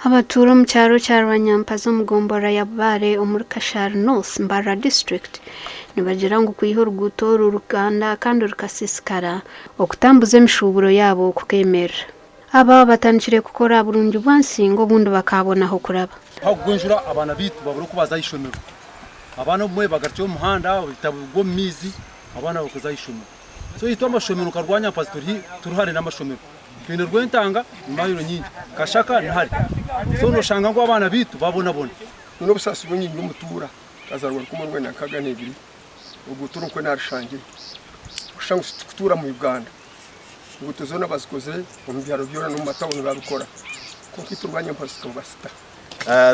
Abatura mu cyaro cya Rwanyampazo mu Gombora ya Bare umuri Kashari North Mbara District nibagira ngo kuyiho rugutora uruganda kandi rukasisikara okutambuza emishuburo yabo kukemera aba batanishire gukora burundu bwansi ngo bundi bakabona aho kuraba hagunjura abana bitu babura kubaza ishomero abana mwe bagatyo muhanda bitabwo mizi abana bakoza ishomero so yitwa amashomero karwanya pastori turuhare n'amashomero twine rwentanga imayiro nyingi kashaka ntari so no shanga ngo abana bitu babona no busasi bunyi n'umutura kazarwa kumurwe na kaganebiri ubuturu ko narishangiye ushanga kutura mu Uganda ubutuzona bazikoze mu byaro byora no matawuni babikora kuko iturwanya pasito basita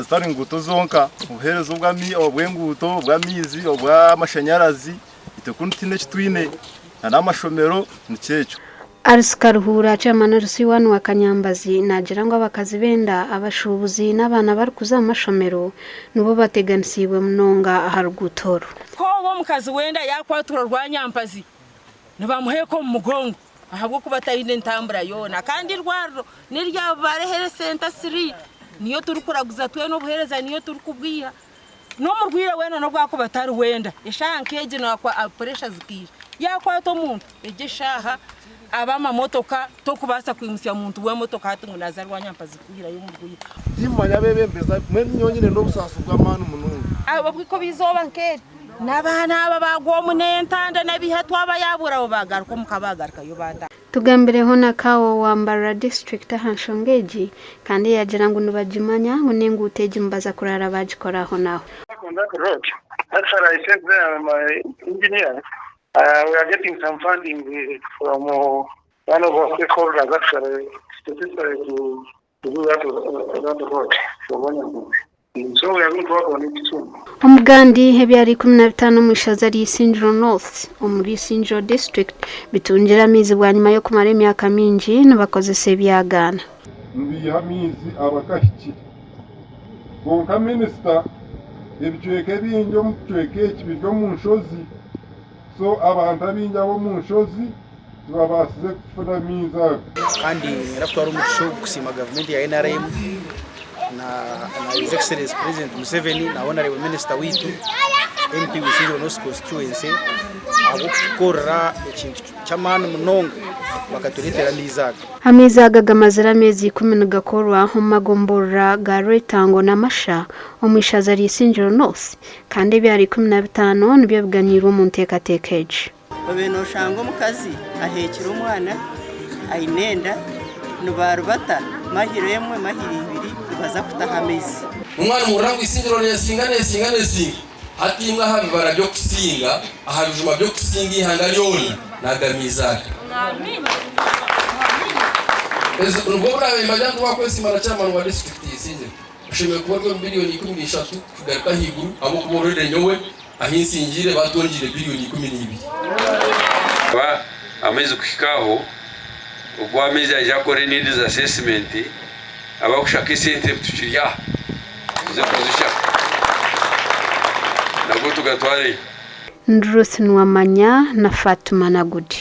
zitari nguto zonka ubuherezo bw'enguto bw'amizi bw'amashanyarazi itekunitine kitwine n'amashomero n'icyecho Arskaruhura chairman Rusiwani wa Kanyambazi nagira ngo abakazi benda abashubuzi n'abana bari kuzamashomero nubo bateganisiwe munonga harugutoro ko wo mukazi wenda yakwatura Rwanyampazi nibamuheko mu mugongo ahabwo kubatayinde ntambura yona kandi rwaro nirya barehere center 3 niyo turukuraguza twe no buhereza niyo turukubwiha no murwira wena no bwako batari wenda eshankeje no kwa pressure zikira yakwa to muntu egeshaha abama motoka to kubasa kwimusya muntu we motoka hatungu nazarwanyampazi kuhira yo murwira imanya bebembeza mwe nyonyine no busasu bw'amanu munungu abo bwiko bizoba nkere nabana aba bagwo munentanda nabihetwa abayabura abo bagaruka mukabagaruka yo banda tugambireho na kawo wa Mbara District Hanshongeji kandi yagira ngo nubajimanya ngo nengu uteje mbaza kurara bagikoraho naho. That's what I said there, my engineer. We are getting some funding from one of our stakeholders actually specifically to do that road. So we are going to work on it soon. Omugandi hebyari 15 mu ishaza Sinjiro North omuri Sinjiro District bitungira mizi bwa nyuma yo kumara emyaka mingi nabakozese byagana mbiya mizi abakashiki bonka minister ebicweke binjo mutweke ekibiryo mu nshozi so abantu abinja bo mu nshozi babasize kufuna miza kandi raftwara umugisho kusima government ya NRM na His Excellency President Museveni na honorable minister witu MP w'Sinjiro North constituency agukora ikintu cy'amana munonga bakaturitera mizaga amizaga gamazira mezi 10 gakorwa ho magombora ga Retango na Masha omushaza Sinjiro North kandi byari 15 nibyo biganiro mu ntekatekeje babeno shango mukazi ahekira umwana ayinenda nubarubata mahiro yemwe mahiri ibiri baza kutahamezi umwana murango Sinjiro nesingane hatimwa habibara byo kusinga aharujuma byo kusinga ihanga lyona nagamizaga amen ubwo brawe mbajyantu bakwesi marachamano wa district Sinjiro ushimye kubarwa miliyoni 13 kugaruka higuru abo kuborere nyowe ahinsingire batongire biliyoni 12 ba amezi kukikaho ubwo amezi ajakore needs assessment abakushaka isente tukirya tuzekozisha nago tugatware Ndruth Nwamanya na Fatuma Nagudi.